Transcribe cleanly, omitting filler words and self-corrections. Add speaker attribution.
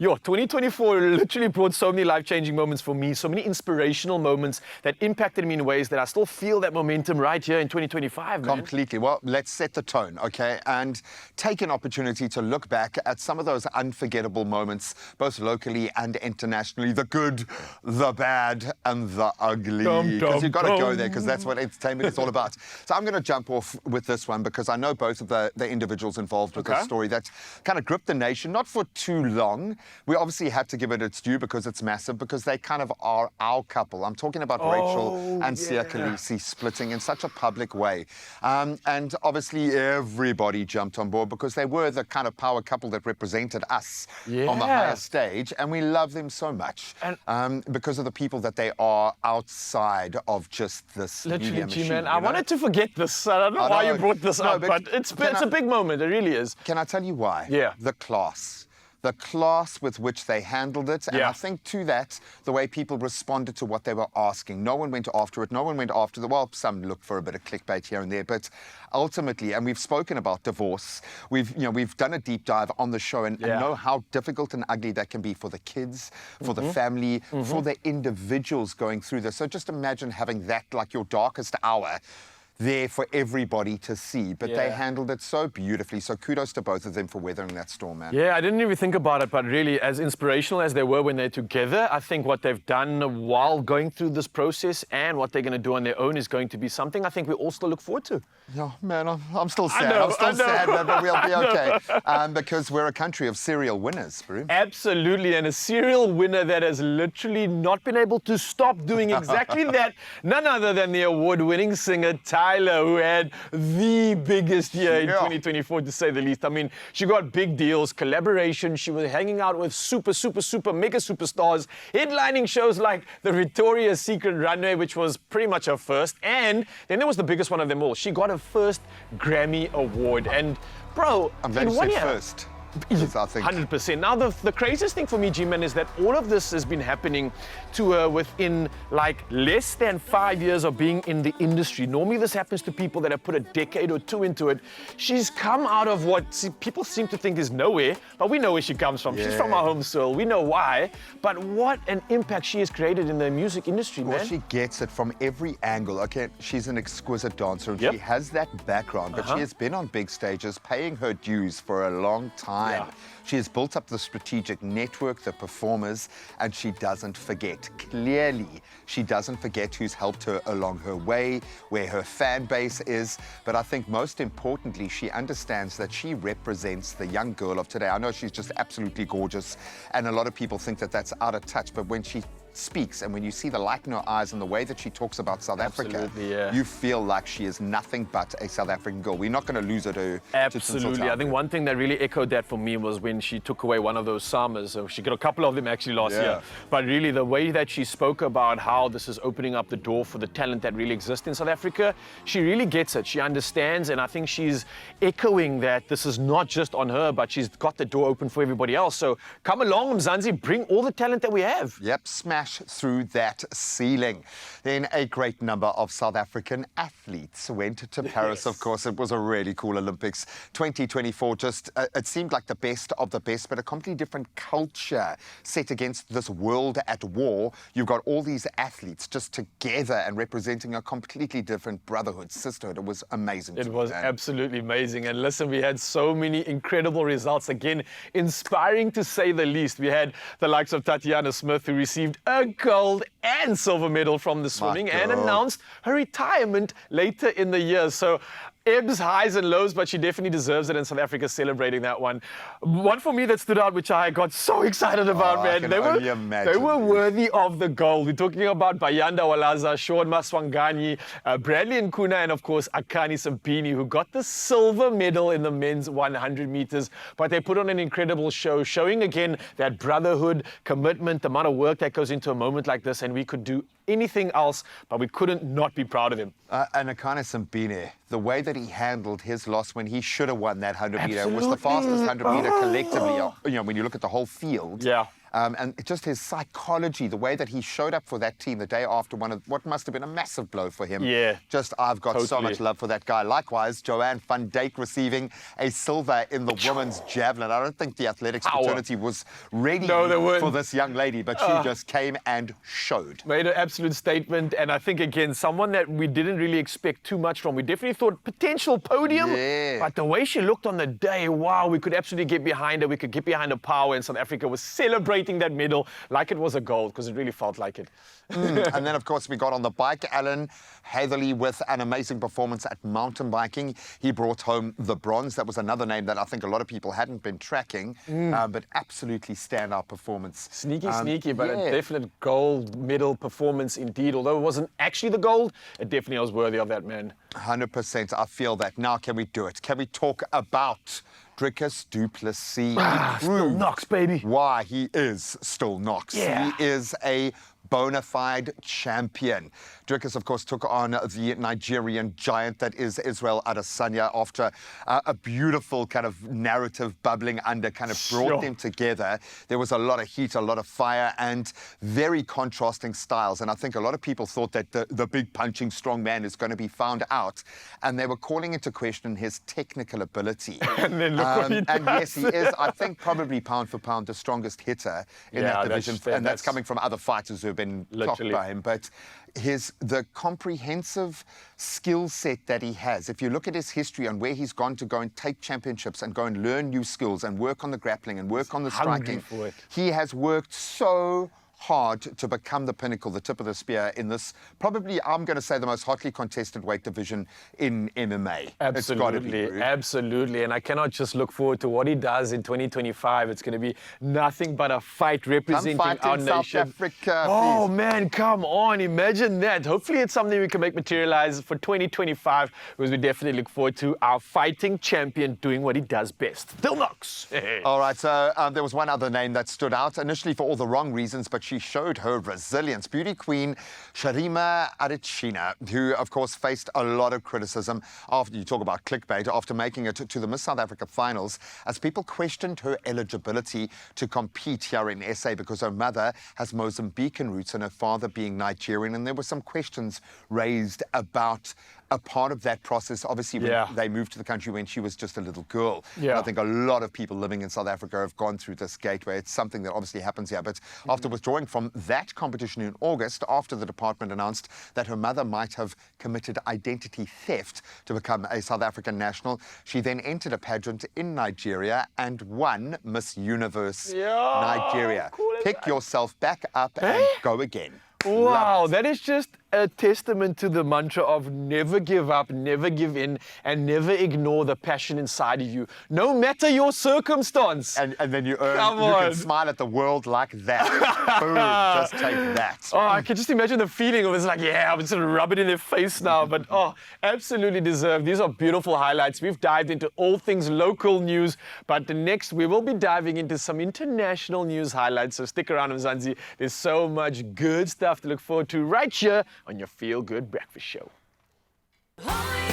Speaker 1: 2024 literally brought so many life-changing moments for me, so many inspirational moments that impacted me in ways that I still feel that momentum right here in 2025, man.
Speaker 2: Completely. Well, let's set the tone, okay? And take an opportunity to look back at some of those unforgettable moments, both locally and internationally. The good, the bad, and the ugly. Because you've got to go there, because that's what entertainment is all about. So I'm going to jump off with this one, because I know both of the individuals involved with this story that's kind of gripped the nation, not for too long. We obviously had to give it its due because it's massive, because they kind of are our couple. I'm talking about Rachel and Sia Khaleesi splitting in such a public way. And obviously everybody jumped on board because they were the kind of power couple that represented us on the higher stage. And we love them so much because of the people that they are outside of just this media machine.
Speaker 1: Man, I wanted to forget this. I don't know why you brought this up, but it's a big moment. It really is.
Speaker 2: Can I tell you why?
Speaker 1: Yeah.
Speaker 2: The class with which they handled it. And I think to that, the way people responded to what they were asking. No one went after it. No one went after well, some looked for a bit of clickbait here and there, but ultimately, and we've spoken about divorce. We've done a deep dive on the show and know how difficult and ugly that can be for the kids, for the family, for the individuals going through this. So just imagine having that, like your darkest hour, there for everybody to see, but they handled it so beautifully. So kudos to both of them for weathering that storm, man.
Speaker 1: Yeah, I didn't even think about it, but really, as inspirational as they were when they're together, I think what they've done while going through this process and what they're going to do on their own is going to be something I think we all still look forward to.
Speaker 2: Yeah, man, I'm still sad. I'm still sad, man, but we'll be okay. Because we're a country of serial winners, bro.
Speaker 1: Absolutely, and a serial winner that has literally not been able to stop doing exactly that. None other than the award-winning singer, Tyler, who had the biggest year in 2024, to say the least. I mean, she got big deals, collaboration. She was hanging out with super mega superstars, headlining shows like the Victoria's Secret Runway, which was pretty much her first. And then there was the biggest one of them all. She got her first Grammy Award. And, bro,
Speaker 2: I'm glad you said first. I think
Speaker 1: 100%. Now, the craziest thing for me, G-Man, is that all of this has been happening to her within like less than 5 years of being in the industry. Normally, this happens to people that have put a decade or two into it. She's come out of what people seem to think is nowhere, but we know where she comes from. She's from our home soil. We know why. But what an impact she has created in the music industry, man.
Speaker 2: Well, she gets it from every angle. Okay, she's an exquisite dancer, and she has that background, but she has been on big stages, paying her dues for a long time. She has built up the strategic network, the performers, and she doesn't forget. Clearly, she doesn't forget who's helped her along her way, where her fan base is. But I think most importantly, she understands that she represents the young girl of today. I know she's just absolutely gorgeous, and a lot of people think that that's out of touch, but when she speaks and when you see the light in her eyes and the way that she talks about South Africa, you feel like she is nothing but a South African girl. We're not going to lose her to
Speaker 1: Absolutely. I think one thing that really echoed that for me was when she took away one of those summers. She got a couple of them actually last year. But really the way that she spoke about how this is opening up the door for the talent that really exists in South Africa, she really gets it. She understands, and I think she's echoing that this is not just on her, but she's got the door open for everybody else. So come along, Mzansi, bring all the talent that we have.
Speaker 2: Yep, smash through that ceiling. Then a great number of South African athletes went to Paris. Of course, it was a really cool Olympics. 2024, just it seemed like the best of the best, but a completely different culture set against this world at war. You've got all these athletes just together and representing a completely different brotherhood, sisterhood. It was amazing.
Speaker 1: It was absolutely amazing. And listen, we had so many incredible results. Again, inspiring to say the least. We had the likes of Tatiana Smith, who received a gold and silver medal from the swimming and announced her retirement later in the year. So ebbs, highs and lows, but she definitely deserves it, and South Africa celebrating that one. One for me that stood out, which I got so excited about, man. They were worthy of the gold. We're talking about Bayanda Walaza, Shaun Maswanganyi, Bradley Nkuna, and of course Akani Simbine, who got the silver medal in the men's 100 meters. But they put on an incredible show, showing again that brotherhood, commitment, the amount of work that goes into a moment like this, and we could do anything else, but we couldn't not be proud of him.
Speaker 2: And Akani Simbine, the way that he handled his loss when he should have won that 100 meter, was the fastest 100 meter collectively. You know, when you look at the whole field. And just his psychology, the way that he showed up for that team the day after one of what must have been a massive blow for him.
Speaker 1: Yeah.
Speaker 2: Just, I've got so
Speaker 1: Totally.
Speaker 2: much love for that guy. Likewise, Joanne van Dijk receiving a silver in the women's javelin. I don't think the athletics fraternity was ready
Speaker 1: No, they weren't.
Speaker 2: for this young lady, but she just came and showed.
Speaker 1: Made an absolute statement, and I think, again, someone that we didn't really expect too much from. We definitely thought potential podium,
Speaker 2: Yeah.
Speaker 1: but the way she looked on the day, wow, we could absolutely get behind her. We could get behind her power, and South Africa was celebrating that medal like it was a gold, because it really felt like it.
Speaker 2: And then, of course, we got on the bike, Alan Hatherley with an amazing performance at mountain biking. He brought home the bronze. That was another name that I think a lot of people hadn't been tracking, but absolutely standout performance.
Speaker 1: Sneaky, but
Speaker 2: yeah.
Speaker 1: a definite gold medal performance indeed. Although it wasn't actually the gold, it definitely was worthy of that, man.
Speaker 2: 100%, I feel that. Now, can we do it? Can we talk about Dricus du Plessis? He
Speaker 1: Still
Speaker 2: proved
Speaker 1: Knox, baby.
Speaker 2: why he is still Knox.
Speaker 1: Yeah.
Speaker 2: He is a bona fide champion. Dricus, of course, took on the Nigerian giant that is Israel Adesanya after a beautiful kind of narrative bubbling under kind of brought
Speaker 1: Sure.
Speaker 2: them together. There was a lot of heat, a lot of fire, and very contrasting styles. And I think a lot of people thought that the big punching strong man is going to be found out, and they were calling into question his technical ability.
Speaker 1: And then look what he
Speaker 2: And yes,
Speaker 1: does.
Speaker 2: he is, I think, probably pound for pound the strongest hitter in
Speaker 1: Yeah,
Speaker 2: that
Speaker 1: that's
Speaker 2: division,
Speaker 1: fair.
Speaker 2: and that's
Speaker 1: That's-
Speaker 2: coming from other fighters who have been clocked
Speaker 1: Literally.
Speaker 2: by him. But the comprehensive skill set that he has, if you look at his history and where he's gone to go and take championships and go and learn new skills and work on the grappling and work on the
Speaker 1: hungry
Speaker 2: striking,
Speaker 1: for it.
Speaker 2: he has worked so hard to become the pinnacle, the tip of the spear in this, probably, I'm going to say, the most hotly contested weight division in MMA. It's gotta be,
Speaker 1: Absolutely,
Speaker 2: Ruud.
Speaker 1: absolutely. And I cannot just look forward to what he does in 2025. It's going to be nothing but a fight representing
Speaker 2: fight
Speaker 1: our
Speaker 2: in South
Speaker 1: nation.
Speaker 2: Africa,
Speaker 1: Oh,
Speaker 2: please.
Speaker 1: man, come on. Imagine that. Hopefully it's something we can make materialize for 2025, because we definitely look forward to our fighting champion doing what he does best. Still Knox.
Speaker 2: All right, so there was one other name that stood out, initially for all the wrong reasons, but she showed her resilience. Beauty queen Sharima Adesina, who, of course, faced a lot of criticism after, you talk about clickbait, after making it to the Miss South Africa finals, as people questioned her eligibility to compete here in SA because her mother has Mozambican roots and her father being Nigerian. And there were some questions raised about a part of that process, obviously, when
Speaker 1: Yeah.
Speaker 2: they moved to the country when she was just a little girl.
Speaker 1: Yeah.
Speaker 2: And I think a lot of people living in South Africa have gone through this gateway. It's something that obviously happens here. But after withdrawing from that competition in August, after the department announced that her mother might have committed identity theft to become a South African national, she then entered a pageant in Nigeria and won Miss Universe
Speaker 1: Yeah,
Speaker 2: Nigeria.
Speaker 1: cool as
Speaker 2: Pick
Speaker 1: that.
Speaker 2: yourself back up and
Speaker 1: Eh?
Speaker 2: go again.
Speaker 1: Wow, that is just a testament to the mantra of never give up, never give in, and never ignore the passion inside of you, no matter your circumstance.
Speaker 2: And then you earn,
Speaker 1: Come
Speaker 2: you
Speaker 1: on.
Speaker 2: can smile at the world like that. Boom, just take that.
Speaker 1: Oh, I can just imagine the feeling of it's like, yeah, I'm just gonna rub it in their face now. But oh, absolutely deserved. These are beautiful highlights. We've dived into all things local news, but next we will be diving into some international news highlights. So stick around, Mzansi. There's so much good stuff to look forward to right here on your Feel Good Breakfast Show.
Speaker 3: Oh, yeah.